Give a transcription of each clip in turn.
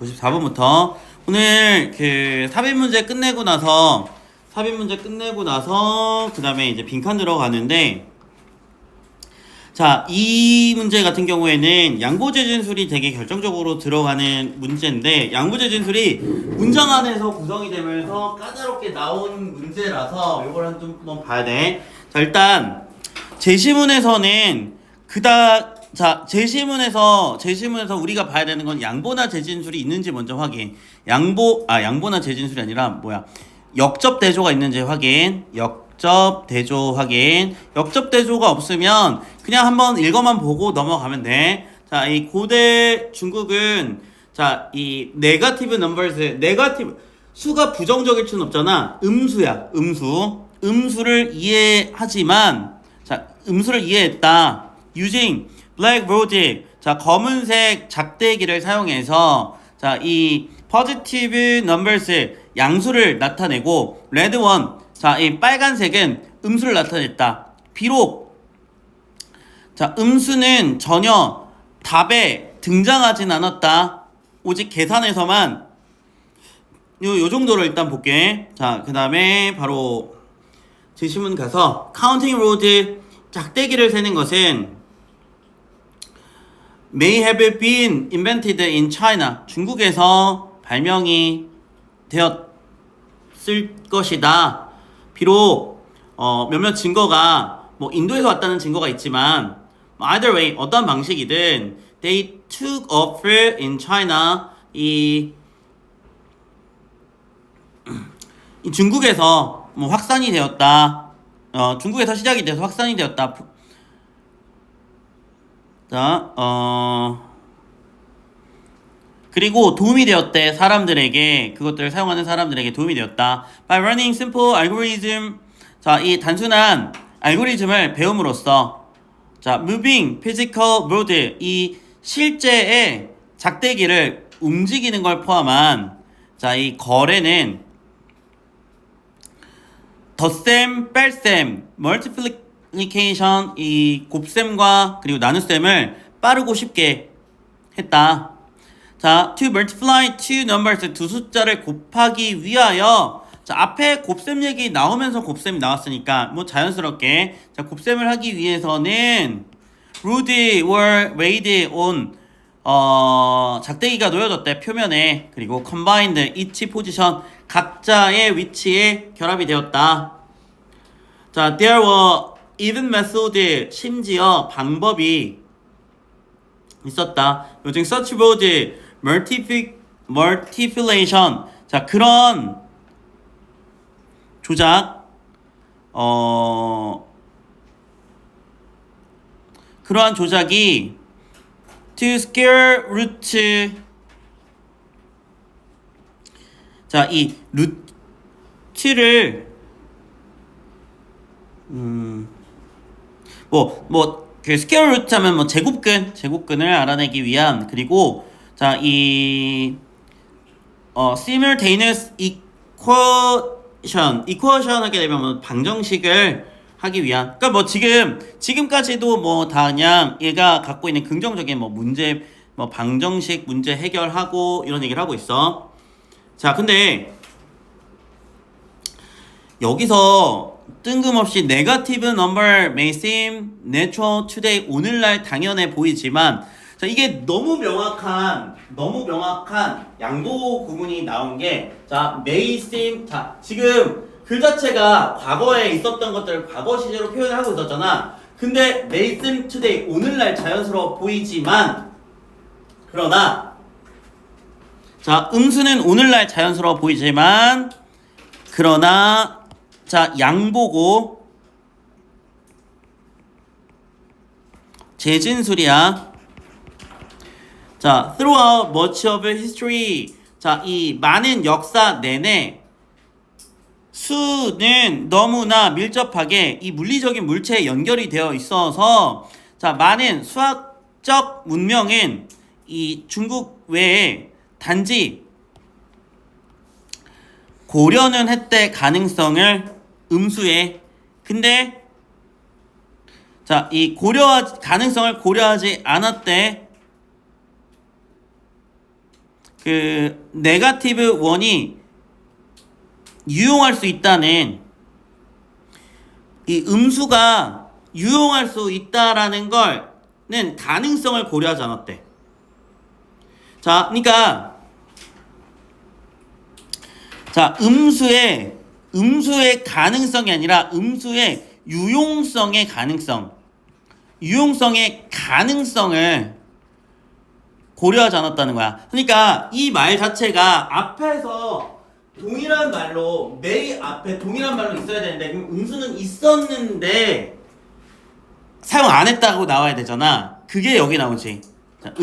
54번부터 오늘 삽입 문제 끝내고 나서 그 다음에 이제 빈칸 들어가는데, 자, 이 문제 같은 경우에는 양보제 진술이 되게 결정적으로 들어가는 문제인데, 양보제 진술이 문장 안에서 구성이 되면서 까다롭게 나온 문제라서 이걸 한번 봐야 돼. 자, 일단 제시문에서는 제시문에서 우리가 봐야 되는 건 양보나 재진술이 있는지 먼저 확인. 양보나 재진술이 아니라 역접대조가 있는지 확인. 역접대조 확인. 역접대조가 없으면 그냥 한번 읽어만 보고 넘어가면 돼. 자, 이 고대 중국은 이 네거티브 넘버스, 수가 부정적일 수는 없잖아. 음수야, 음수. 음수를 이해하지만, 음수를 이해했다. using blackboard, 검은색 작대기를 사용해서 이 positive numbers, 양수를 나타내고, red one, 이 빨간색은 음수를 나타냈다. 비록 음수는 전혀 답에 등장하진 않았다. 오직 계산에서만 요 정도로 일단 볼게. 그 다음에 바로 제시문 가서 counting road, 작대기를 세는 것은 may have been invented in China, 중국에서 발명이 되었을 것이다. 비록 몇몇 증거가 인도에서 왔다는 증거가 있지만, either way, 어떤 방식이든 they took off in China, 이 중국에서 확산이 되었다. 중국에서 시작이 돼서 확산이 되었다. 그리고 도움이 되었대. 사람들에게, 그것들을 사용하는 사람들에게 도움이 되었다. By running simple algorithm, 이 단순한 알고리즘을 배움으로써, moving physical board, 이 실제의 작대기를 움직이는 걸 포함한, 이 거래는 덧셈, 뺄셈, multiplication, 이 곱셈과 그리고 나눗셈을 빠르고 쉽게 했다. to multiply two numbers, 두 숫자를 곱하기 위하여, 앞에 곱셈 얘기 나오면서 곱셈이 나왔으니까 자연스럽게 곱셈을 하기 위해서는 rood were laid on, 작대기가 놓여졌대, 표면에. 그리고 combined each position, 각자의 위치에 결합이 되었다. there were even method, 심지어 방법이 있었다. 요즘 search board, multiplication, 그런 조작, 그러한 조작이 to square root, 이 루트를 스퀘어 루트 하면 제곱근을 알아내기 위한, 그리고 이 simultaneous equation 하게 되면 방정식을 하기 위한, 그러니까 지금까지도 다 그냥 얘가 갖고 있는 긍정적인 문제, 방정식 문제 해결하고 이런 얘기를 하고 있어. 근데 여기서 뜬금없이 negative number may seem natural today, 오늘날 당연해 보이지만, 이게 너무 명확한 양보 구문이 나온 게, may seem, 지금 글 자체가 과거에 있었던 것들을 과거 시제로 표현을 하고 있었잖아. 근데 may seem today, 오늘날 자연스러워 보이지만, 그러나 음수는 오늘날 자연스러워 보이지만, 그러나 양보고 재진술이야. throughout much of history, 이 많은 역사 내내 수는 너무나 밀접하게 이 물리적인 물체에 연결이 되어 있어서, 많은 수학적 문명은 이 중국 외에 단지 고려는 했대, 가능성을 음수에. 근데 이 가능성을 고려하지 않았대. 그 네거티브 1이 유용할 수 있다는 이 음수가 유용할 수 있다라는 걸는 가능성을 고려하지 않았대. 자, 그러니까 자, 음수의 가능성이 아니라 음수의 유용성의 가능성을 고려하지 않았다는 거야. 그러니까 이 말 자체가 앞에서 동일한 말로 매일 앞에 동일한 말로 있어야 되는데 그럼 음수는 있었는데 사용 안 했다고 나와야 되잖아. 그게 여기 나오지. 자,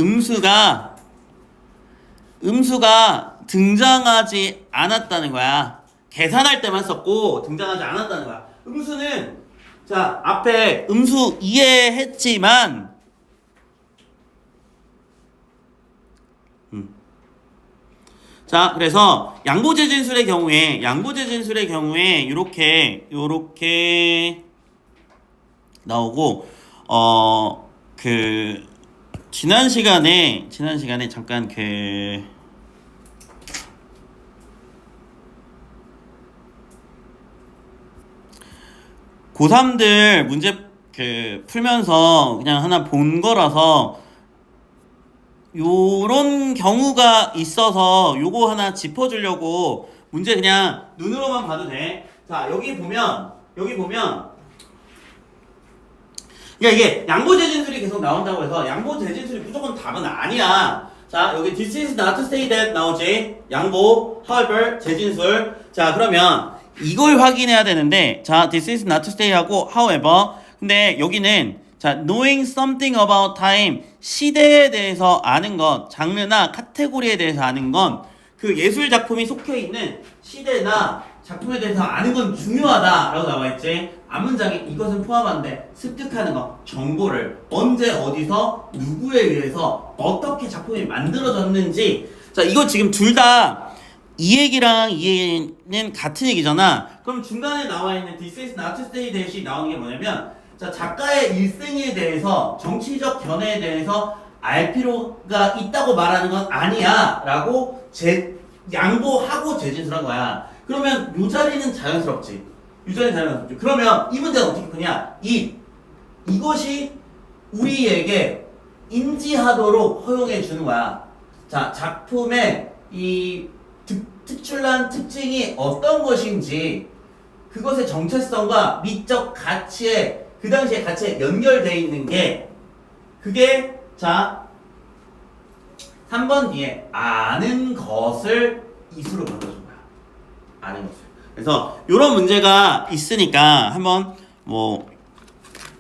음수가 등장하지 않았다는 거야. 계산할 때만 썼고 등장하지 않았다는 거야. 음수는 자 앞에 음수 이해했지만 자 그래서 양보제 진술의 경우에 요렇게 나오고 그 지난 시간에 잠깐 그 고3들 문제 그 풀면서 그냥 하나 본 거라서 요런 경우가 있어서 요거 하나 짚어주려고 문제 그냥 눈으로만 봐도 돼. 자 여기 보면 그러니까 이게 양보제 진술이 계속 나온다고 해서 양보제 진술이 무조건 답은 아니야. 자 여기 this is not to say that 나오지. 양보, however, 재진술. 자 그러면 이걸 확인해야 되는데 자 this is not to say 하고 however 근데 여기는 자 knowing something about time 시대에 대해서 아는 것 장르나 카테고리에 대해서 아는 건 그 예술 작품이 속해 있는 시대나 작품에 대해서 아는 건 중요하다라고 나와 있지. 앞문장에 이것은 포함한데 습득하는 것 정보를 언제 어디서 누구에 의해서 어떻게 작품이 만들어졌는지 자 이거 지금 둘 다 이 얘기랑 이 얘기는 같은 얘기잖아. 그럼 중간에 나와 있는 this is not to say that이 나오는 게 뭐냐면 자 작가의 일생에 대해서 정치적 견해에 대해서 알 필요가 있다고 말하는 건 아니야 라고 양보하고 재진술한 거야. 그러면 요 자리는 자연스럽지. 그러면 이 문제는 어떻게 푸냐. 이것이 우리에게 인지하도록 허용해 주는 거야. 자 작품의 이 특출난 특징이 어떤 것인지 그것의 정체성과 미적 가치에 그 당시의 가치에 연결되어 있는 게 그게 자 3번 뒤에 아는 것을 이수로 바꿔준 거야. 아는 것을. 그래서 이런 문제가 있으니까 한번 뭐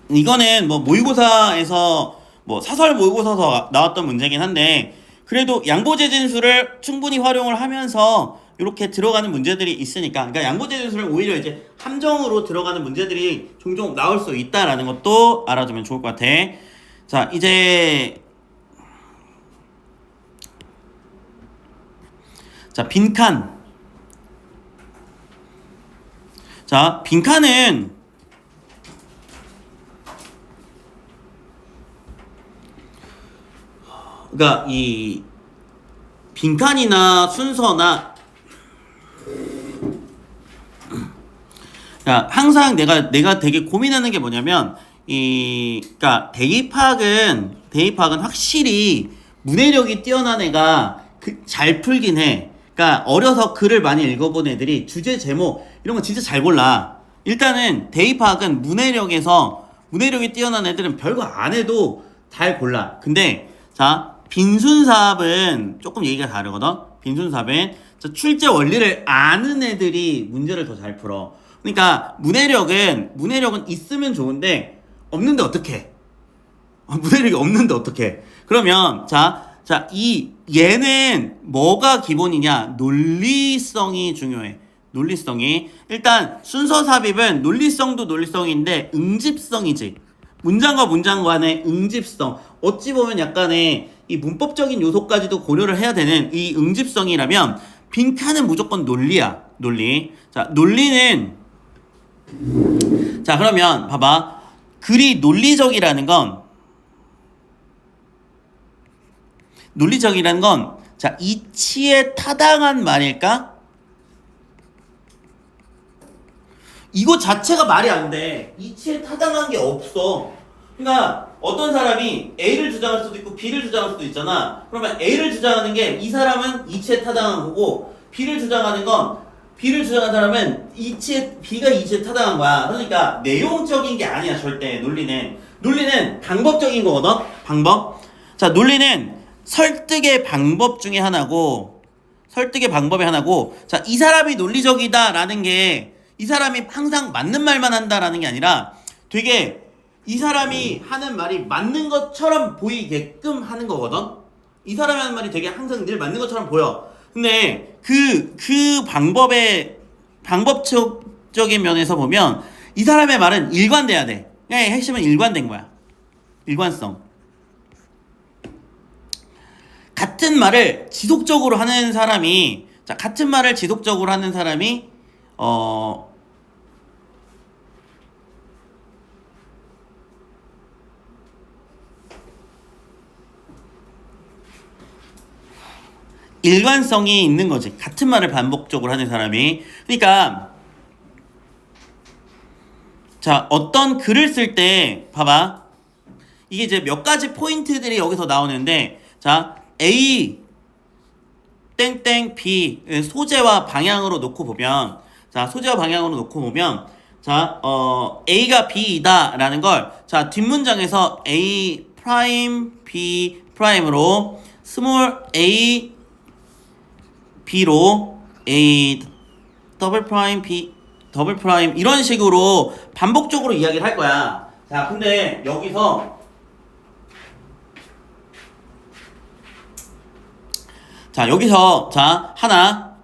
이거는 뭐 모의고사에서 뭐 사설 모의고사에서 나왔던 문제긴 한데 그래도 양보제 진술을 충분히 활용을 하면서 이렇게 들어가는 문제들이 있으니까 그러니까 양보제 진술은 오히려 이제 함정으로 들어가는 문제들이 종종 나올 수 있다라는 것도 알아두면 좋을 것 같아. 자 이제 자 빈칸. 자 빈칸은 그러니까 이 빈칸이나 순서나 그러니까 항상 내가 되게 고민하는 게 뭐냐면 그러니까 대입학은 확실히 문해력이 뛰어난 애가 잘 풀긴 해. 그러니까 어려서 글을 많이 읽어본 애들이 주제 제목 이런 거 진짜 잘 골라. 일단은 대입학은 문해력이 뛰어난 애들은 별거 안 해도 잘 골라. 근데 자 빈순삽은 조금 얘기가 다르거든. 빈순삽은 출제 원리를 아는 애들이 문제를 더 잘 풀어. 그러니까 문해력은 있으면 좋은데 없는데 어떡해? 문해력이 없는데 어떡해? 그러면 얘는 뭐가 기본이냐? 논리성이 중요해. 논리성이. 일단 순서 삽입은 논리성도 논리성인데 응집성이지. 문장과 문장 간의 응집성. 어찌 보면 약간의 이 문법적인 요소까지도 고려를 해야 되는 이 응집성이라면 빈칸은 무조건 논리야. 논리. 자, 논리는 자, 그러면 봐봐. 글이 논리적이라는 건 자, 이치에 타당한 말일까? 이거 자체가 말이 안 돼. 이치에 타당한 게 없어. 그러니까 어떤 사람이 A를 주장할 수도 있고 B를 주장할 수도 있잖아. 그러면 A를 주장하는 게 이 사람은 이치에 타당한 거고, B를 주장하는 건 B를 주장한 사람은 B가 이치에 타당한 거야. 그러니까 내용적인 게 아니야, 절대. 논리는 방법적인 거거든. 방법. 자, 논리는 설득의 방법 중에 하나고, 자, 이 사람이 논리적이다라는 게 이 사람이 항상 맞는 말만 한다라는 게 아니라 되게 이 사람이 하는 말이 맞는 것처럼 보이게끔 하는 거거든. 이 사람이 하는 말이 되게 항상 늘 맞는 것처럼 보여. 근데 그 방법적인 면에서 보면 이 사람의 말은 일관돼야 돼. 그냥 핵심은 일관된 거야. 일관성. 같은 말을 지속적으로 하는 사람이, 일관성이 있는 거지. 같은 말을 반복적으로 하는 사람이. 그러니까 자, 어떤 글을 쓸 때 봐봐. 이게 이제 몇 가지 포인트들이 여기서 나오는데, 자, A 땡땡 B 소재와 방향으로 놓고 보면, 자, A가 B이다라는 걸, 자, 뒷문장에서 A 프라임 B 프라임으로 스몰 A B로 A 더블 프라임 B 더블 프라임 이런 식으로 반복적으로 이야기를 할 거야. 자, 근데 여기서 하나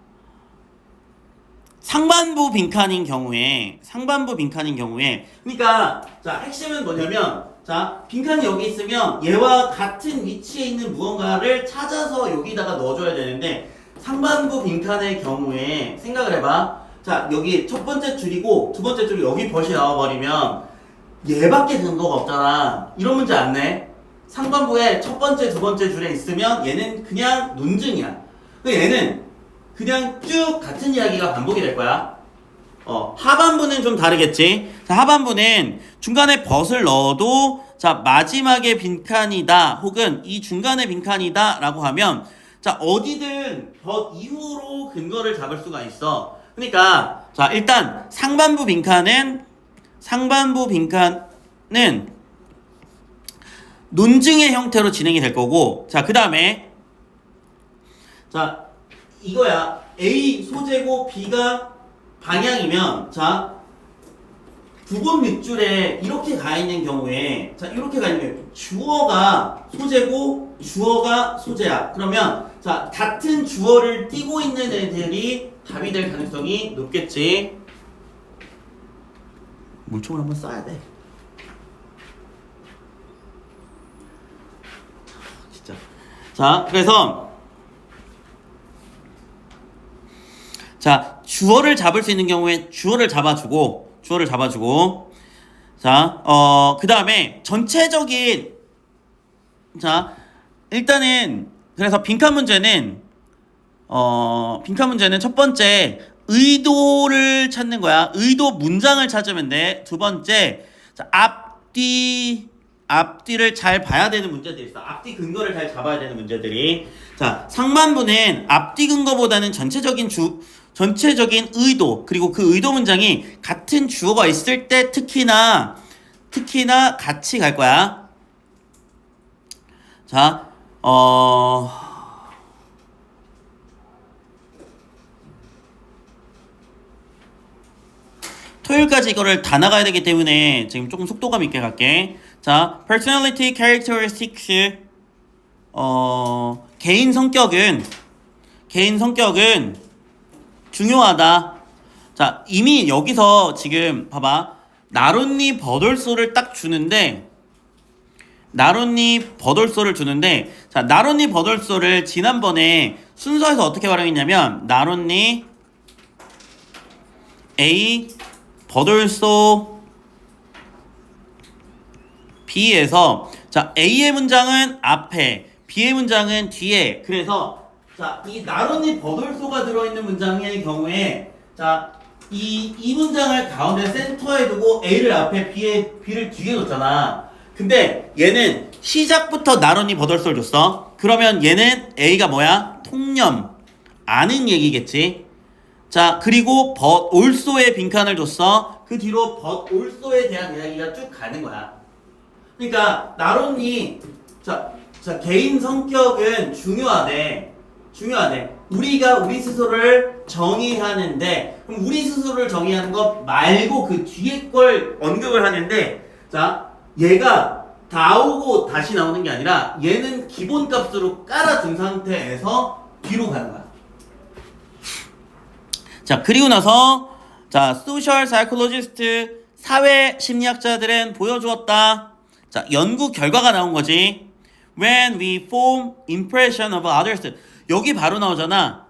상반부 빈칸인 경우에 그러니까 자, 핵심은 뭐냐면, 자, 빈칸이 여기 있으면 얘와 같은 위치에 있는 무언가를 찾아서 여기다가 넣어줘야 되는데, 상반부 빈칸의 경우에 생각을 해봐. 자, 여기 첫 번째 줄이고 두 번째 줄이 여기 벗이 나와버리면 얘밖에 근거가 없잖아. 이런 문제 안 내? 상반부에 첫 번째 두 번째 줄에 있으면 얘는 그냥 논증이야. 얘는 그냥 쭉 같은 이야기가 반복이 될 거야. 하반부는 좀 다르겠지. 자, 하반부는 중간에 벗을 넣어도, 자, 마지막에 빈칸이다 혹은 이 중간에 빈칸이다 라고 하면, 자, 어디든 벗 이후로 근거를 잡을 수가 있어. 그러니까 자, 일단 상반부 빈칸은 논증의 형태로 진행이 될 거고, 자, 그 다음에 자, 이거야. A 소재고 B가 방향이면, 자, 두 번 밑줄에 이렇게 가 있는 경우에, 자, 이렇게 가 있는 경우에 주어가 소재고 주어가 소재야. 그러면 자, 같은 주어를 띄고 있는 애들이 답이 될 가능성이 높겠지. 물총을 한번 쏴야 돼. 진짜. 자, 그래서 자, 주어를 잡을 수 있는 경우에 주어를 잡아주고, 자, 그 다음에 전체적인, 자, 일단은 그래서 빈칸 문제는 첫 번째 의도를 찾는 거야. 의도 문장을 찾으면 돼. 두 번째, 자, 앞뒤를 잘 봐야 되는 문제들이 있어. 앞뒤 근거를 잘 잡아야 되는 문제들이. 자, 상반부는 앞뒤 근거보다는 전체적인 의도, 그리고 그 의도 문장이 같은 주어가 있을 때 특히나 같이 갈 거야. 자, 토요일까지 이거를 다 나가야 되기 때문에 지금 조금 속도감 있게 갈게. 자, personality characteristics, 개인 성격은 중요하다. 자, 이미 여기서 지금 봐봐. 나론니 버돌소를 딱 주는데, 자, 나론니 버돌소를 지난번에 순서에서 어떻게 활용했냐면, 나론니 A 버돌소 B에서, 자, A의 문장은 앞에, B의 문장은 뒤에. 그래서 자, 이 나뭇잎 버돌소가 들어있는 문장의 경우에 자, 이 문장을 가운데 센터에 두고 A를 앞에 B를 뒤에 뒀잖아. 근데 얘는 시작부터 나뭇잎 버돌소를 줬어. 그러면 얘는 A가 뭐야? 통념. 아는 얘기겠지. 자, 그리고 but also의 빈칸을 줬어. 그 뒤로 but also에 대한 이야기가 쭉 가는 거야. 그러니까 나뭇잎 자, 개인 성격은 중요하대. 우리가 우리 스스로를 정의하는데, 그럼 우리 스스로를 정의하는 것 말고 그 뒤에 걸 언급을 하는데, 자, 얘가 나오고 다시 나오는 게 아니라 얘는 기본값으로 깔아둔 상태에서 뒤로 가는 거야. 자, 그리고 나서 자, 소셜 사이콜로지스트 사회 심리학자들은 보여주었다. 자, 연구 결과가 나온 거지. When we form impression of others. 여기 바로 나오잖아.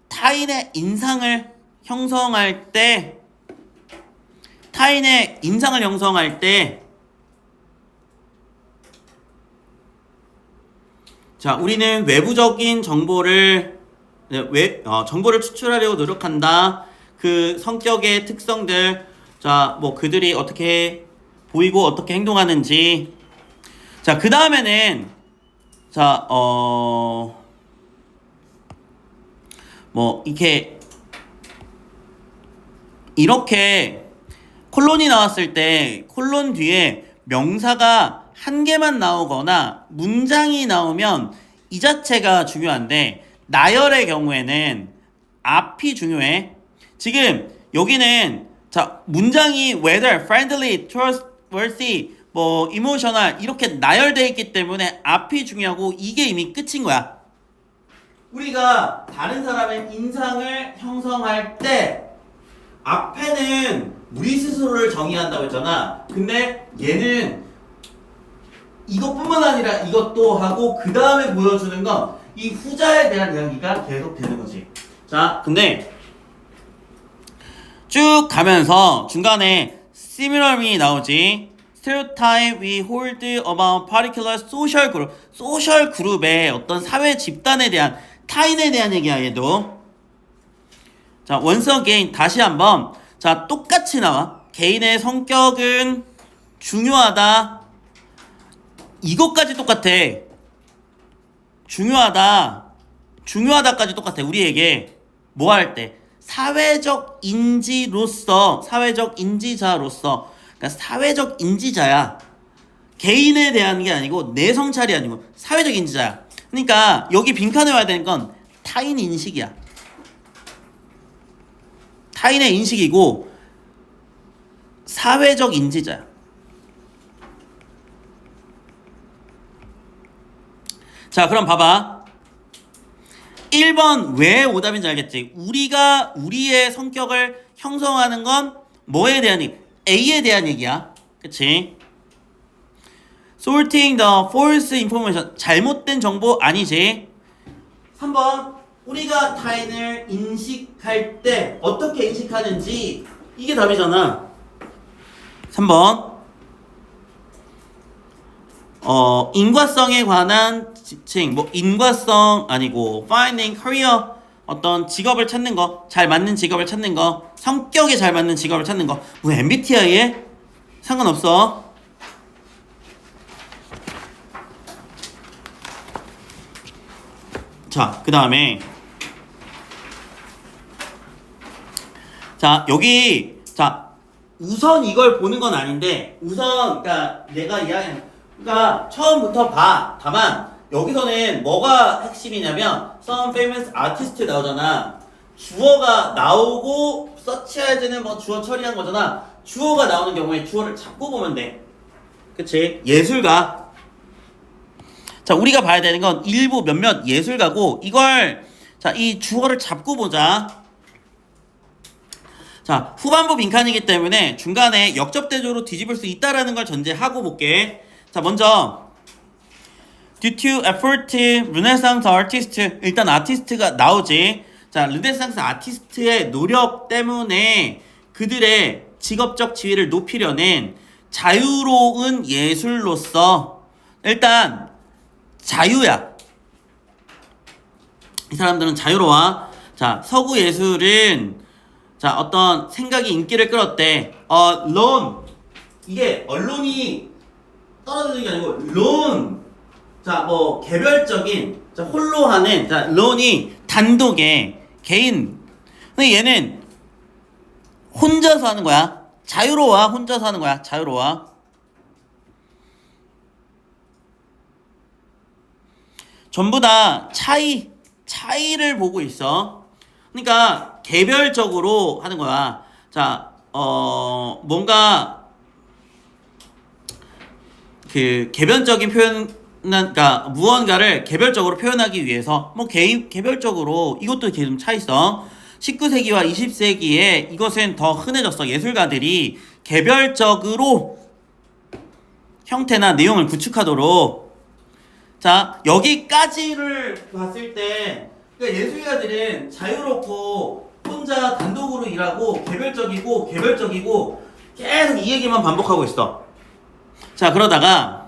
타인의 인상을 형성할 때 자, 우리는 외부적인 정보를 추출하려고 노력한다. 그 성격의 특성들, 자, 뭐 그들이 어떻게 보이고 어떻게 행동하는지. 자, 그 다음에는 자, 뭐 이렇게 콜론이 나왔을 때 콜론 뒤에 명사가 한 개만 나오거나 문장이 나오면 이 자체가 중요한데, 나열의 경우에는 앞이 중요해. 지금 여기는 자, 문장이 whether, friendly, trustworthy, 뭐 emotional 이렇게 나열되어 있기 때문에 앞이 중요하고 이게 이미 끝인 거야. 우리가 다른 사람의 인상을 형성할 때 앞에는 우리 스스로를 정의한다고 했잖아. 근데 얘는 이것뿐만 아니라 이것도 하고 그 다음에 보여주는 건 이 후자에 대한 이야기가 계속 되는 거지. 자, 근데 쭉 가면서 중간에 similarly 나오지. Stereotype we hold about particular social group. 소셜 그룹의 어떤 사회 집단에 대한, 타인에 대한 얘기야 얘도. 자, once again 다시 한번. 자, 똑같이 나와. 개인의 성격은 중요하다. 이것까지 똑같아. 중요하다까지 똑같아. 우리에게 뭐 할 때? 사회적 인지자로서, 그러니까 사회적 인지자야. 개인에 대한 게 아니고 내 성찰이 아니고 사회적 인지자야. 그러니까 여기 빈칸에 와야 되는 건 타인 인식이야. 타인의 인식이고 사회적 인지자야. 자, 그럼 봐봐. 1번 왜 오답인지 알겠지? 우리가 우리의 성격을 형성하는 건 뭐에 대한 얘기? A에 대한 얘기야. 그치? Sorting the false information. 잘못된 정보 아니지? 3번 우리가 타인을 인식할 때 어떻게 인식하는지, 이게 답이잖아. 3번 인과성에 관한 지칭, 뭐 인과성 아니고 finding career, 어떤 직업을 찾는 거, 잘 맞는 직업을 찾는 거, 성격에 잘 맞는 직업을 찾는 거. 뭐 MBTI에 상관없어. 자, 그 다음에 자, 여기 자, 우선 이걸 보는 건 아닌데, 우선 그러니까 내가 이야기하는, 그러니까 처음부터 봐. 다만 여기서는 뭐가 핵심이냐면 some famous artist 나오잖아. 주어가 나오고 서치해야지는 뭐 주어 처리한 거잖아. 주어가 나오는 경우에 주어를 잡고 보면 돼. 그치? 예술가. 자, 우리가 봐야 되는 건 일부 몇몇 예술가고, 이걸 자, 이 주어를 잡고 보자. 자, 후반부 빈칸이기 때문에 중간에 역접대조로 뒤집을 수 있다라는 걸 전제하고 볼게. 자, 먼저 due to effort, 르네상스 아티스트. 일단 아티스트가 나오지. 자, 르네상스 아티스트의 노력 때문에 그들의 직업적 지위를 높이려는 자유로운 예술로서, 일단 자유야. 이 사람들은 자유로워. 자, 서구 예술은 자, 어떤 생각이 인기를 끌었대. 론. 이게 언론이 떨어지는 게 아니고 론. 자, 뭐 개별적인 자, 홀로 하는 자, 론이 단독의 개인. 근데 얘는 혼자서 하는 거야. 자유로워. 혼자서 하는 거야. 자유로워. 전부 다 차이를 보고 있어. 그러니까 개별적으로 하는 거야. 자, 뭔가 그 개별적인 표현, 그러니까 무언가를 개별적으로 표현하기 위해서 뭐 개별적으로 이것도 좀 차 있어. 19세기와 20세기에 이것은 더 흔해졌어. 예술가들이 개별적으로 형태나 내용을 구축하도록. 자, 여기까지를 봤을 때 그러니까 예술가들은 자유롭고 혼자 단독으로 일하고 개별적이고 계속 이 얘기만 반복하고 있어. 자, 그러다가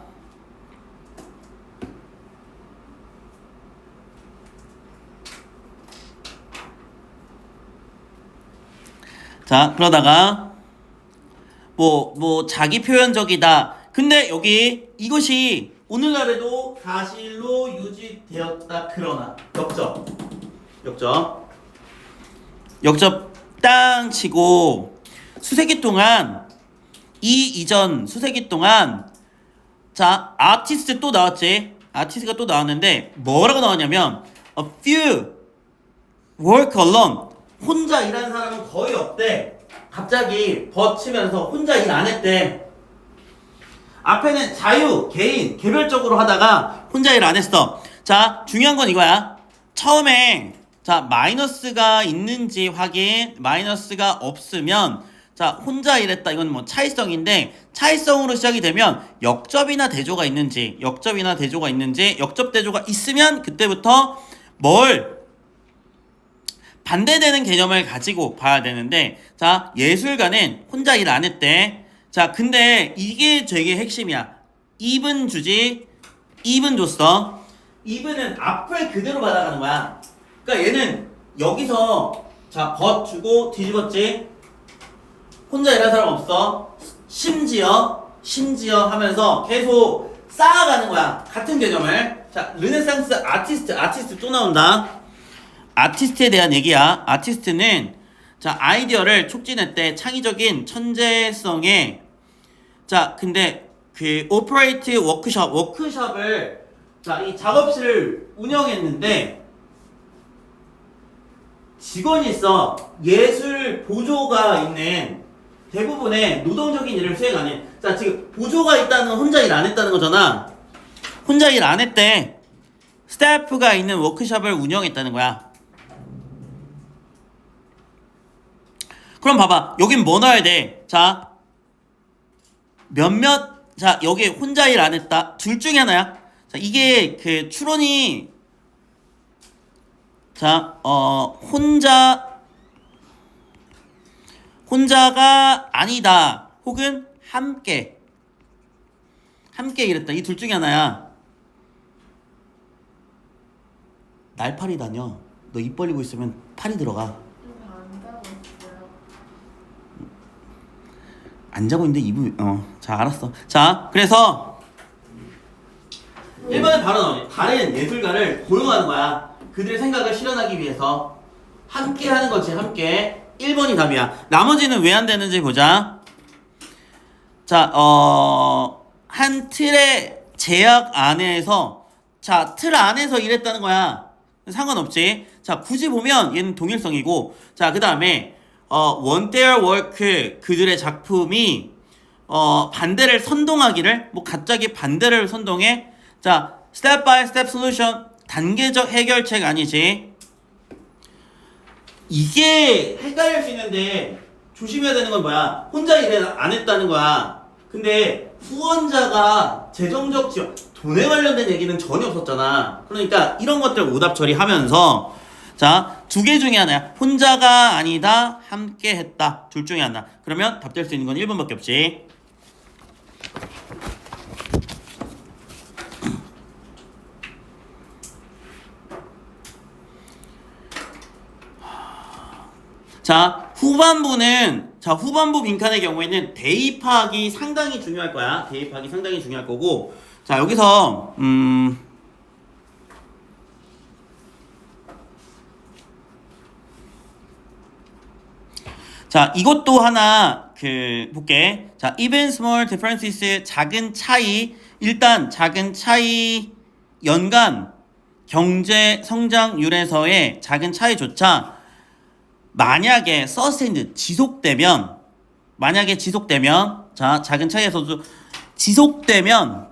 뭐 자기 표현적이다. 근데 여기 이것이 오늘날에도 사실로 유지되었다. 그러나 역접 땅 치고 수세기 동안 수세기 동안 자, 아티스트 또 나왔지. 아티스트가 또 나왔는데 뭐라고 나왔냐면 a few work alone. 혼자 일하는 사람은 거의 없대. 갑자기 버치면서 혼자 일 안 했대. 앞에는 자유, 개인, 개별적으로 하다가 혼자 일 안 했어. 자, 중요한 건 이거야. 처음에 자, 마이너스가 있는지 확인. 마이너스가 없으면 자, 혼자 일했다. 이건 뭐 차이성인데 차이성으로 시작이 되면 역접이나 대조가 있는지 역접 대조가 있으면 그때부터 뭘 반대되는 개념을 가지고 봐야 되는데 자, 예술가는 혼자 일 안 했대. 자, 근데 이게 되게 핵심이야. even 주지, even 줬어. even은 앞을 그대로 받아가는 거야. 그러니까 얘는 여기서 자, 벗 주고 뒤집었지. 혼자 일하는 사람 없어. 심지어 하면서 계속 쌓아가는 거야. 같은 개념을. 자, 르네상스 아티스트 또 나온다. 아티스트에 대한 얘기야. 아티스트는 자, 아이디어를 촉진했대. 창의적인 천재성에 자, 근데 그 오퍼레이트 워크숍을 자, 이 작업실을 운영했는데 직원이 있어. 예술 보조가 있는 대부분의 노동적인 일을 수행 안 해. 자, 지금 보조가 있다는 건 혼자 일 안 했다는 거잖아. 혼자 일 안 했대. 스태프가 있는 워크숍을 운영했다는 거야. 그럼 봐봐. 여긴 뭐 넣어야 돼? 자, 자, 여기 혼자 일 안 했다. 둘 중에 하나야. 자, 이게 그 추론이 자, 혼자가 아니다. 혹은 함께 일했다. 이 둘 중에 하나야. 날파리 다녀. 너 입 벌리고 있으면 팔이 들어가. 안 자고 있는데 입을 자, 알았어. 자, 그래서 1번에 바로 나오네. 다른 예술가를 고용하는 거야. 그들의 생각을 실현하기 위해서 함께 하는 거지. 함께. 1번이 답이야. 나머지는 왜 안 되는지 보자. 자, 한 틀의 제약 안에서 자, 틀 안에서 일했다는 거야. 상관없지. 자, 굳이 보면 얘는 동일성이고 자, 그 다음에 want their work 그들의 작품이 반대를 선동하기를 뭐 갑자기 반대를 선동해. 자, step by step solution 단계적 해결책 아니지. 이게 헷갈릴 수 있는데 조심해야 되는 건 뭐야? 혼자 일 안 했다는 거야. 근데 후원자가 재정적 지원, 돈에 관련된 얘기는 전혀 없었잖아. 그러니까 이런 것들 오답 처리하면서 자, 두 개 중에 하나야. 혼자가 아니다, 함께 했다. 둘 중에 하나. 그러면 답될 수 있는 건 1번밖에 없지. 후반부 빈칸의 경우에는 대입학이 상당히 중요할 거야. 대입학이 상당히 중요할 거고. 자, 여기서 자, 이것도 하나 볼게. 자, even small differences, 작은 차이. 일단 작은 차이, 연간 경제 성장률에서의 작은 차이조차 만약에 sustained, 지속되면, 자, 작은 차이에서도 지속되면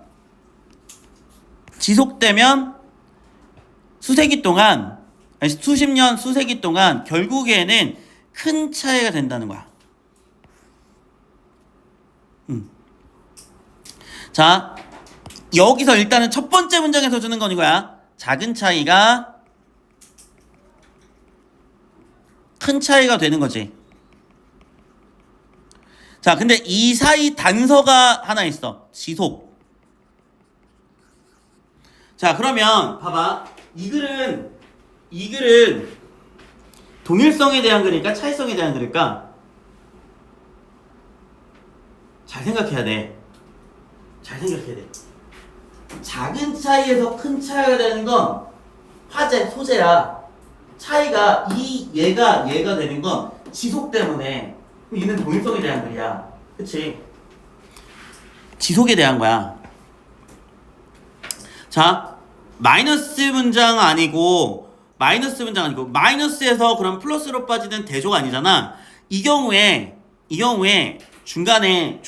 수세기 동안, 아니, 수십 년, 수세기 동안 결국에는 큰 차이가 된다는 거야. 자, 여기서 일단은 첫 번째 문장에서 주는 건 이거야. 작은 차이가 큰 차이가 되는 거지. 자, 근데 이 사이 단서가 하나 있어. 지속. 자, 그러면 봐봐. 이 글은 동일성에 대한 글일까? 차이성에 대한 글일까? 잘 생각해야 돼. 작은 차이에서 큰 차이가 되는 건 화재, 소재야. 차이가 얘가 되는 건 지속 때문에. 얘는 동일성에 대한 글이야. 그치? 지속에 대한 거야. 자, 마이너스 문장 아니고 마이너스에서 그럼 플러스로 빠지는 대조가 아니잖아. 이 경우에 중간에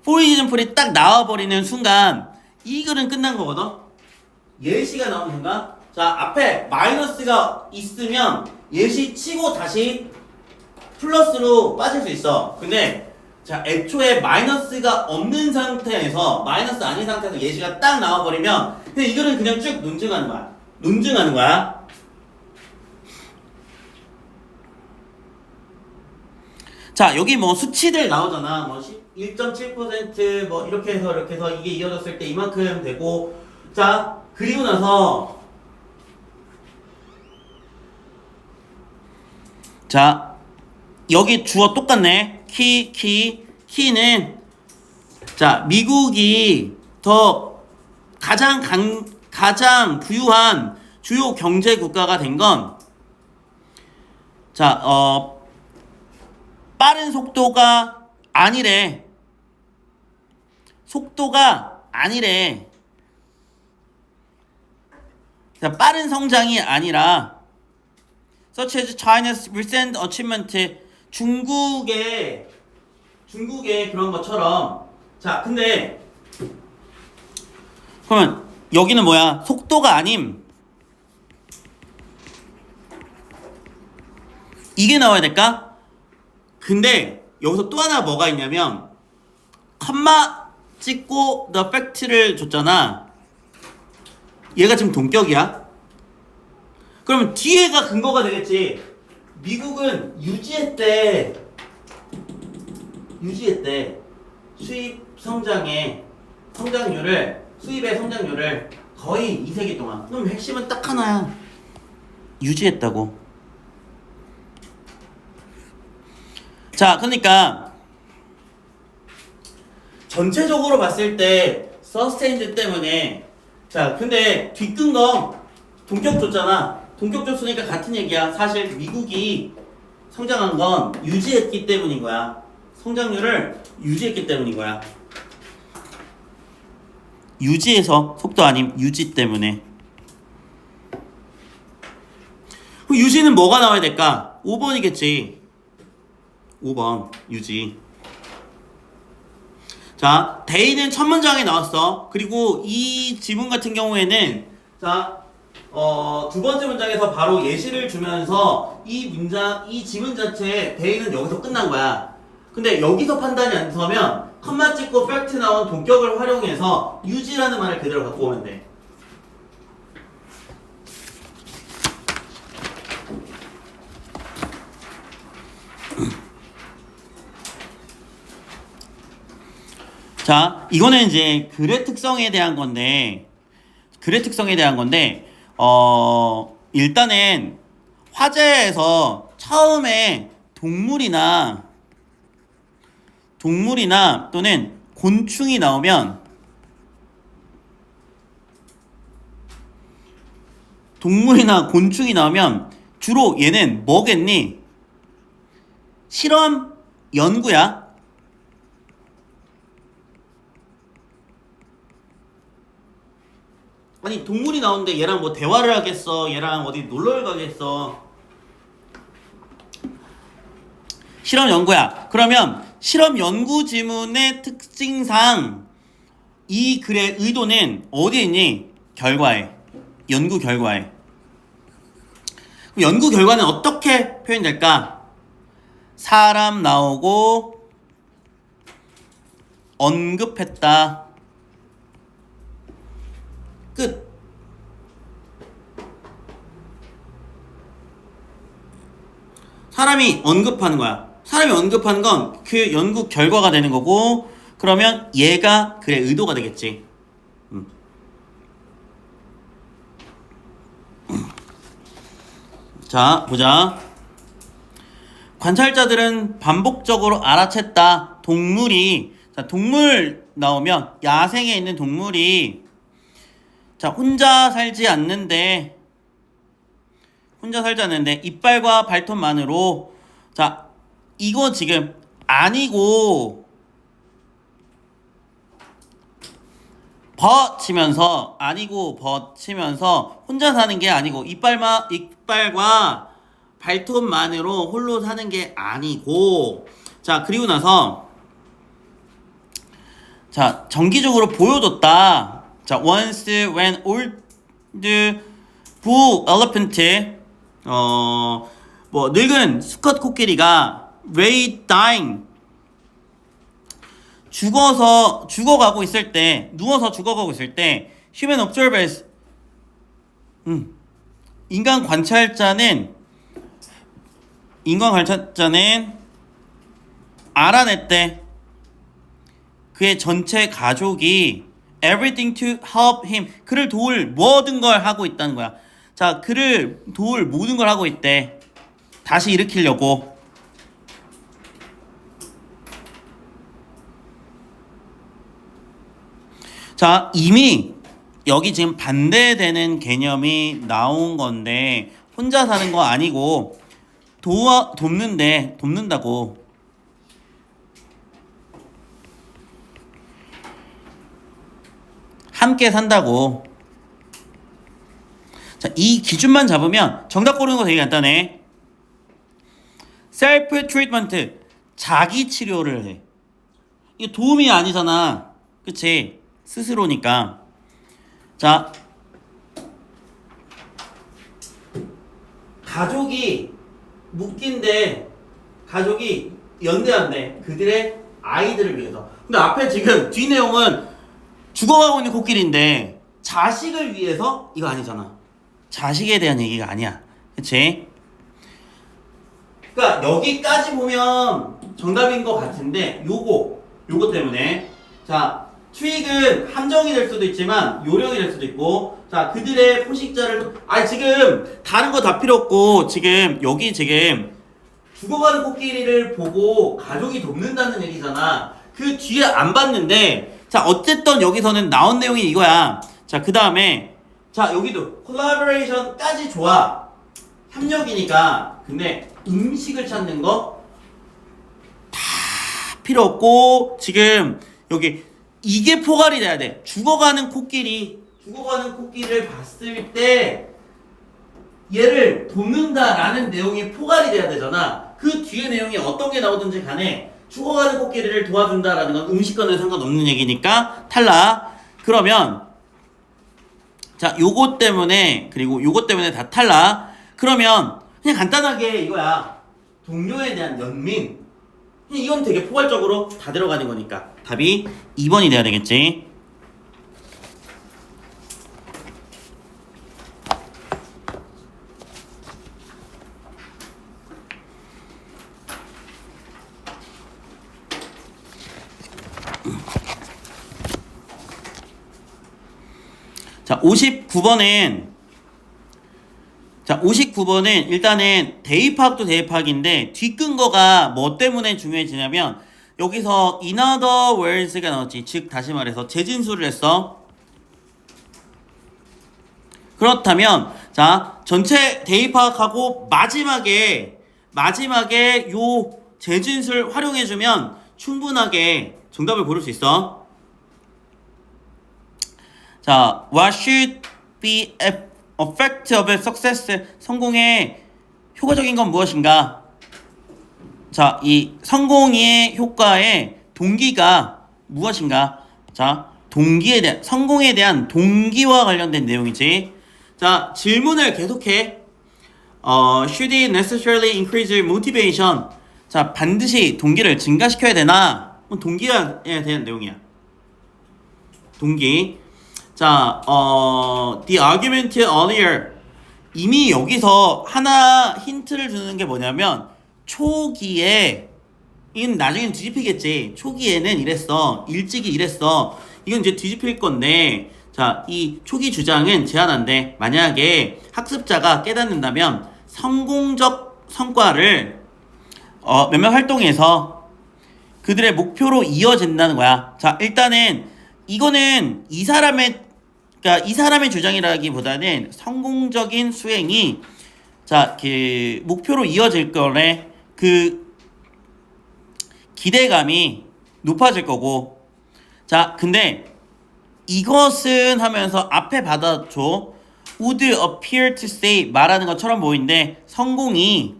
포리즌풀이 딱 나와버리는 순간 이 글은 끝난 거거든. 예시가 나오는 순간, 자, 앞에 마이너스가 있으면 예시 치고 다시 플러스로 빠질 수 있어. 근데 자, 애초에 마이너스가 없는 상태에서, 마이너스 아닌 상태에서 예시가 딱 나와버리면 그냥 이 글은 그냥 쭉 논증하는 거야. 자, 여기 뭐 수치들 나오잖아. 뭐 1.7% 뭐 이렇게 해서 이게 이어졌을 때 이만큼 되고. 자, 그리고 나서 자, 여기 주어 똑같네. 키는 자, 미국이 더 가장 부유한 주요 경제 국가가 된 건, 자, 빠른 속도가 아니래. 자, 빠른 성장이 아니라 such as China's recent achievement, 중국의 그런 것처럼. 자, 근데 그러면 여기는 뭐야? 속도가 아님. 이게 나와야 될까? 근데 여기서 또 하나 뭐가 있냐면, 컴마 찍고 the fact를 줬잖아. 얘가 지금 동격이야. 그러면 뒤에가 근거가 되겠지. 미국은 유지했대. 수입의 성장률을 거의 2세기 동안. 그럼 핵심은 딱 하나야. 유지했다고. 자, 그러니까 전체적으로 봤을 때 서스테인드 때문에. 자, 근데 뒤끈 거 동격 줬잖아. 동격 줬으니까 같은 얘기야. 사실 미국이 성장한 건 유지했기 때문인 거야. 성장률을 유지했기 때문인 거야. 유지해서, 속도 아님 유지 때문에. 그럼 유지는 뭐가 나와야 될까? 5번이겠지. 5번 유지. 자, 데이는 첫 문장에 나왔어. 그리고 이 지문 같은 경우에는, 자, 두 번째 문장에서 바로 예시를 주면서 이 지문 자체에 데이는 여기서 끝난 거야. 근데 여기서 판단이 안 서면 컴마 찍고 팩트 나온 동격을 활용해서 유지라는 말을 그대로 갖고 오면 돼. 자, 이거는 이제 글의 특성에 대한 건데, 일단은 화제에서 처음에 동물이나 또는 곤충이 나오면 주로 얘는 뭐겠니? 실험 연구야. 아니 동물이 나오는데 얘랑 뭐 대화를 하겠어? 얘랑 어디 놀러를 가겠어? 실험 연구야. 그러면 실험 연구 지문의 특징상 이 글의 의도는 어디에 있니? 결과에. 연구 결과에. 그럼 연구 결과는 어떻게 표현될까? 사람 나오고 언급했다. 끝. 사람이 언급하는 거야. 사람이 언급하는 건 그 연구 결과가 되는 거고, 그러면 얘가 글의 의도가 되겠지. 자, 보자. 관찰자들은 반복적으로 알아챘다. 동물 나오면 야생에 있는 동물이 혼자 살지 않는데 이빨과 발톱만으로 이거 지금 아니고 버치면서 혼자 사는 게 아니고 이빨과 발톱만으로 홀로 사는 게 아니고 그리고 나서 정기적으로 보여줬다. once when old bull elephant 늙은 수컷 코끼리가 lay dying 누워서 죽어가고 있을 때 human observers 인간 관찰자는 알아냈대. 그의 전체 가족이 everything to help him 그를 도울 모든 걸 하고 있다는 거야. 그를 도울 모든 걸 하고 있대. 다시 일으키려고. 이미 여기 지금 반대되는 개념이 나온 건데 혼자 사는 거 아니고 돕는다고. 함께 산다고. 이 기준만 잡으면 정답 고르는 거 되게 간단해. 셀프 트리트먼트 자기 치료를 해. 이게 도움이 아니잖아. 그치? 스스로니까. 가족이 묶인데 가족이 연대한대. 그들의 아이들을 위해서. 근데 앞에 지금 뒤 내용은 죽어가고 있는 코끼리인데 자식을 위해서 이거 아니잖아. 자식에 대한 얘기가 아니야. 그치? 그러니까 여기까지 보면 정답인 것 같은데 요거 때문에 트윅은 함정이 될 수도 있지만 요령이 될 수도 있고 그들의 포식자를 지금 다른 거 다 필요 없고 지금 여기 지금 죽어가는 코끼리를 보고 가족이 돕는다는 얘기잖아. 그 뒤에 안 봤는데 어쨌든 여기서는 나온 내용이 이거야. 그 다음에 여기도 collaboration까지 좋아. 협력이니까. 근데 음식을 찾는 거 다 필요 없고 지금 여기 이게 포괄이 돼야 돼. 죽어가는 코끼리를 봤을 때 얘를 돕는다라는 내용이 포괄이 돼야 되잖아. 그 뒤에 내용이 어떤 게 나오든지 간에 죽어가는 코끼리를 도와준다라는 건 음식과는 상관없는 얘기니까 탈락. 그러면 요것 때문에 그리고 요것 때문에 다 탈락. 그러면 그냥 간단하게 이거야. 동료에 대한 연민. 이건 되게 포괄적으로 다 들어가는 거니까 답이 2번이 돼야 되겠지. 자, 59번은 자, 59번은 일단은 대입학도 대입학인데 뒤끈 거가 뭐 때문에 중요해지냐면 여기서 in other words가 나왔지. 즉 다시 말해서 재진수를 했어. 그렇다면 자, 전체 대입학하고 마지막에 요 재진수를 활용해주면 충분하게 정답을 고를 수 있어. 자, what should be effect of success? 성공의 효과적인 건 무엇인가? 자, 이 성공의 효과의 동기가 무엇인가? 자, 동기에 대한 성공에 대한 동기와 관련된 내용이지. 자, 질문을 계속해. Should it necessarily increase motivation? 자, 반드시 동기를 증가시켜야 되나? 동기에 대한 내용이야. 동기. 자, the argument earlier. 이미 여기서 하나 힌트를 주는 게 뭐냐면 초기에 이건 나중에는 뒤집히겠지. 초기에는 이랬어. 일찍이 이랬어. 이건 이제 뒤집힐 건데 자, 이 초기 주장은 제한한데 만약에 학습자가 깨닫는다면 성공적 성과를 몇몇 활동에서 그들의 목표로 이어진다는 거야. 자, 일단은 이거는 이 사람의 주장이라기보다는 성공적인 수행이 자, 그 목표로 이어질 거래. 그 기대감이 높아질 거고. 자, 근데 이것은 하면서 앞에 받아줘. would appear to say 말하는 것처럼 보이는데 성공이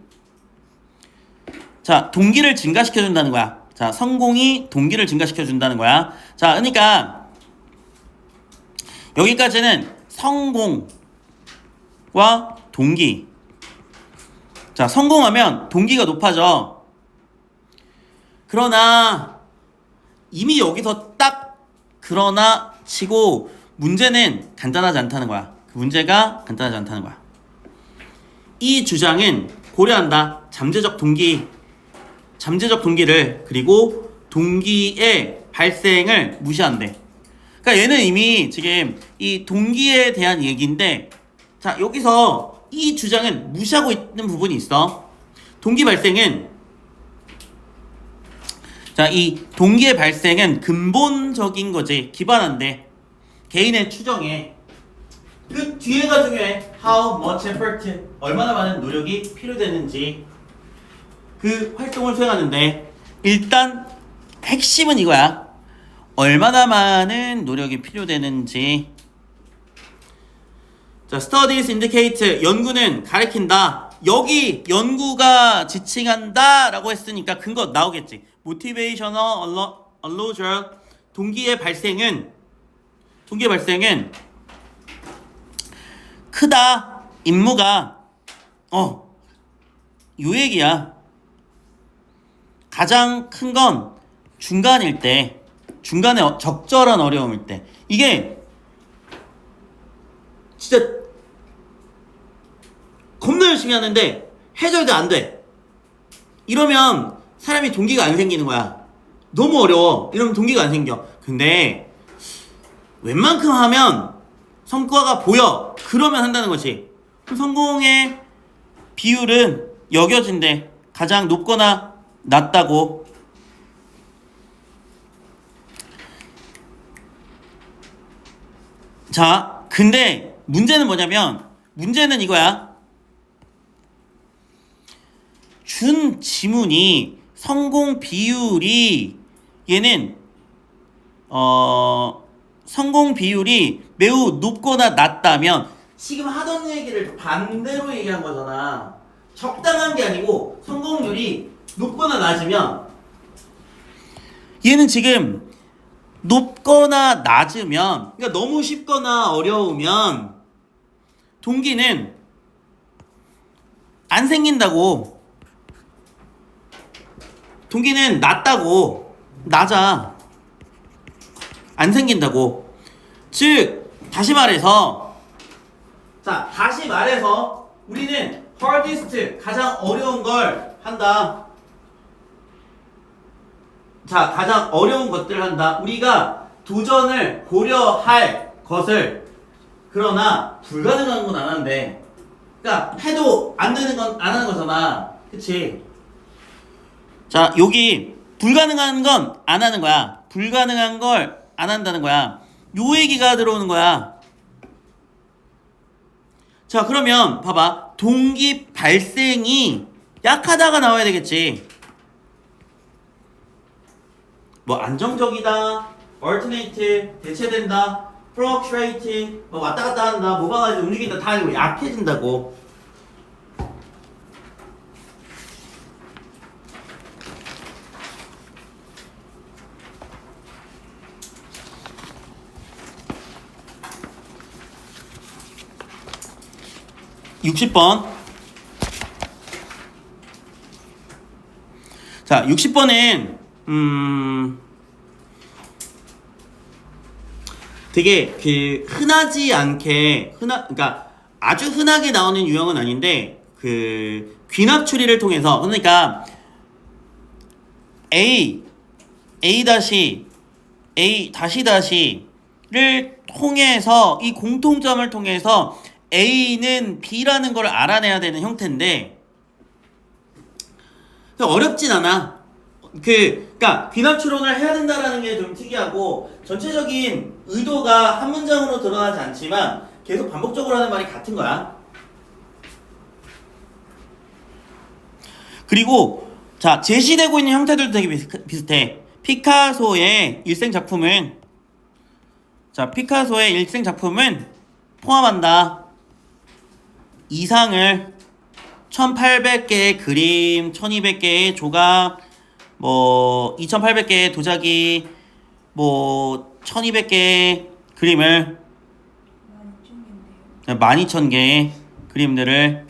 자, 동기를 증가시켜 준다는 거야. 자, 성공이 동기를 증가시켜 준다는 거야. 자, 그러니까 여기까지는 성공과 동기. 자, 성공하면 동기가 높아져. 그러나 이미 여기서 딱 그러나 치고 문제는 간단하지 않다는 거야. 그 문제가 간단하지 않다는 거야. 이 주장은 고려한다. 잠재적 동기를 그리고 동기의 발생을 무시한대. 그러니까 얘는 이미 지금 이 동기에 대한 얘기인데 자, 여기서 이 주장은 무시하고 있는 부분이 있어. 동기 발생은 자, 이 동기의 발생은 근본적인 거지. 기반한데 개인의 추정에 그 뒤에가 중요해. How much effort 얼마나 많은 노력이 필요되는지 그 활동을 수행하는데 일단 핵심은 이거야. 얼마나 많은 노력이 필요되는지. 자, studies indicate 연구는 가리킨다. 여기 연구가 지칭한다 라고 했으니까 근거 나오겠지. motivational arousal 동기의 발생은 크다. 임무가 요 얘기야. 가장 큰 건 중간일 때, 중간에 적절한 어려움일 때. 이게 진짜 겁나 열심히 하는데 해결도 안 돼. 이러면 사람이 동기가 안 생기는 거야. 너무 어려워. 이러면 동기가 안 생겨. 근데 웬만큼 하면 성과가 보여. 그러면 한다는 거지. 그럼 성공의 비율은 여겨진대. 가장 높거나 낮다고. 자, 근데 문제는 뭐냐면 문제는 이거야. 준 지문이 성공 비율이 얘는 성공 비율이 매우 높거나 낮다면 지금 하던 얘기를 반대로 얘기한 거잖아. 적당한 게 아니고 성공률이 높거나 낮으면 얘는 지금 높거나 낮으면 그러니까 너무 쉽거나 어려우면 동기는 안 생긴다고. 동기는 낮다고. 낮아. 안 생긴다고. 즉 다시 말해서 우리는 hardest 가장 어려운 걸 한다. 자, 가장 어려운 것들을 한다. 우리가 도전을 고려할 것을. 그러나 불가능한 건 안 한대. 그러니까 해도 안 되는 건 안 하는 거잖아. 그치? 자, 여기 불가능한 건 안 하는 거야. 불가능한 걸 안 한다는 거야. 요 얘기가 들어오는 거야. 자, 그러면 봐봐. 동기 발생이 약하다가 나와야 되겠지. 뭐 안정적이다, alternate, 대체된다, fluctuate, 뭐 왔다 갔다 한다, 뭐가 가지고 움직인다, 다 이거 약해진다고. (60번) 자, 60번은 되게 그 흔하지 않게 그러니까 아주 흔하게 나오는 유형은 아닌데 그 귀납 추리를 통해서 그러니까 A 다시 A 다시 다시를 통해서 이 공통점을 통해서 A는 B라는 걸 알아내야 되는 형태인데 어렵진 않아. 그러니까 귀납 추론을 해야 된다라는 게 좀 특이하고 전체적인 의도가 한 문장으로 드러나지 않지만 계속 반복적으로 하는 말이 같은 거야. 그리고 자, 제시되고 있는 형태들도 되게 비슷해. 피카소의 일생 작품은 포함한다. 이상을 1800개의 그림, 1200개의 조각, 뭐 2800개의 도자기, 뭐 1200개의 그림을 12,000개의 그림들을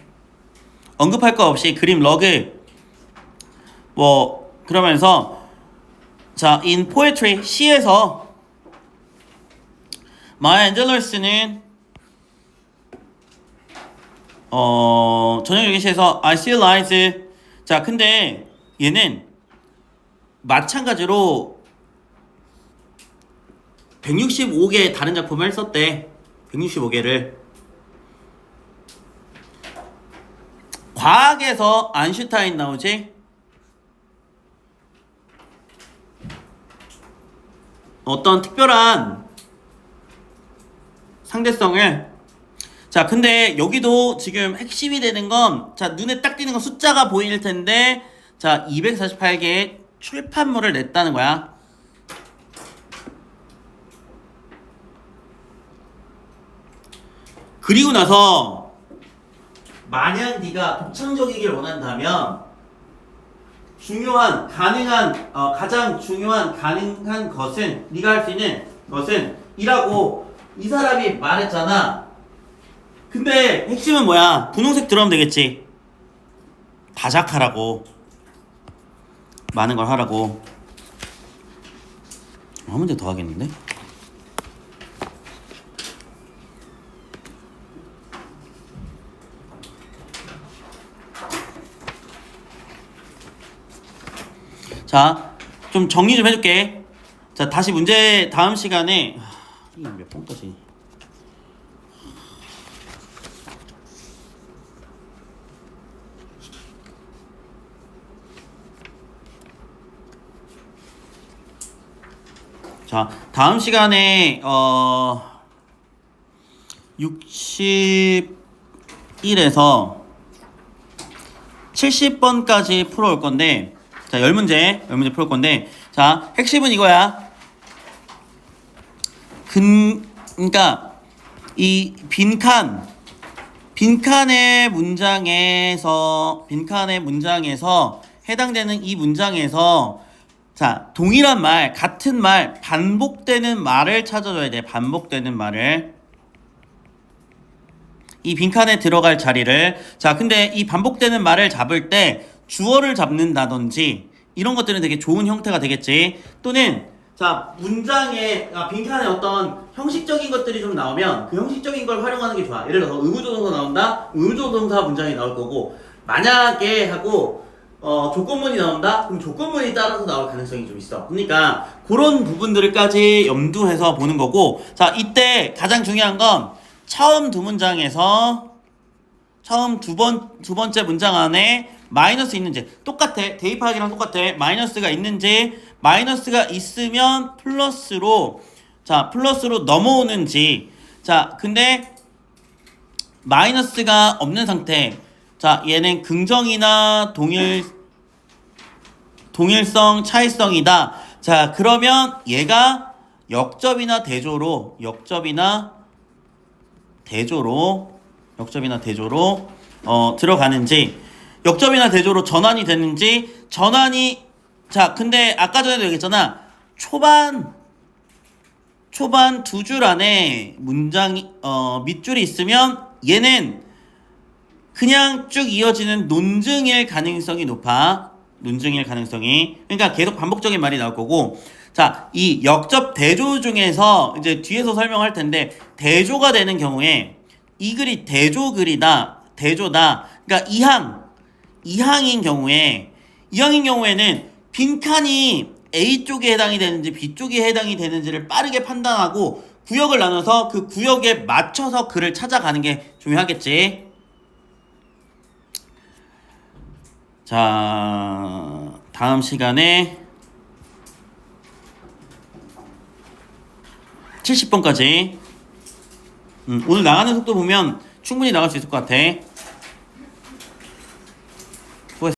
언급할 거 없이 그림 러그 뭐 그러면서 자, in poetry 시에서 마야 앤젤러스는 전형적인 시에서 I see lights. 자, 근데 얘는 마찬가지로 165개의 다른 작품을 썼대. 165개를. 과학에서 아인슈타인 나오지? 어떤 특별한 상대성을. 자, 근데 여기도 지금 핵심이 되는 건, 자, 눈에 딱 띄는 건 숫자가 보일 텐데, 자, 248개의 출판물을 냈다는 거야. 그리고 나서 만약 네가 독창적이길 원한다면 가장 중요한 가능한 것은 네가 할 수 있는 것은 이라고 이 사람이 말했잖아. 근데 핵심은 뭐야? 분홍색 들어가면 되겠지. 다작하라고. 많은 걸 하라고. 한 문제 더 하겠는데? 자, 좀 정리 좀 해줄게. 자, 다시 문제 다음 시간에 이게 몇 번까지? 자, 다음 시간에 61에서 70번까지 풀어올 건데, 자, 10문제 풀어올 건데, 자, 핵심은 이거야. 그러니까 이 빈칸의 문장에서 해당되는 이 문장에서 자, 동일한 말, 같은 말, 반복되는 말을 찾아줘야 돼. 반복되는 말을. 이 빈칸에 들어갈 자리를. 자, 근데 이 반복되는 말을 잡을 때 주어를 잡는다든지 이런 것들은 되게 좋은 형태가 되겠지. 또는 자, 문장에 빈칸에 어떤 형식적인 것들이 좀 나오면 그 형식적인 걸 활용하는 게 좋아. 예를 들어서 의무조동사 나온다. 의무조동사 문장이 나올 거고, 만약에 하고 조건문이 나온다? 그럼 조건문이 따라서 나올 가능성이 좀 있어. 그러니까 그런 부분들까지 염두해서 보는 거고, 자, 이때 가장 중요한 건 처음 두 문장에서 처음 두 번째 문장 안에 마이너스 있는지 똑같아. 대입하기랑 똑같아. 마이너스가 있는지 마이너스가 있으면 플러스로 넘어오는지. 자, 근데 마이너스가 없는 상태. 자, 얘는 긍정이나 동일성, 차이성이다. 자, 그러면 얘가 역접이나 대조로 들어가는지, 역접이나 대조로 전환이 되는지, 자, 근데 아까 전에도 얘기했잖아. 초반 두 줄 안에 문장이 밑줄이 있으면 얘는 그냥 쭉 이어지는 논증일 가능성이 높아. 논증일 가능성이. 그러니까 계속 반복적인 말이 나올 거고. 자, 이 역접 대조 중에서 이제 뒤에서 설명할 텐데, 대조가 되는 경우에 이 글이 대조다. 그러니까 이항인 경우에는 빈칸이 A 쪽에 해당이 되는지 B 쪽에 해당이 되는지를 빠르게 판단하고 구역을 나눠서 그 구역에 맞춰서 글을 찾아가는 게 중요하겠지. 자, 다음 시간에 70번까지 오늘 나가는 속도 보면 충분히 나갈 수 있을 것 같아.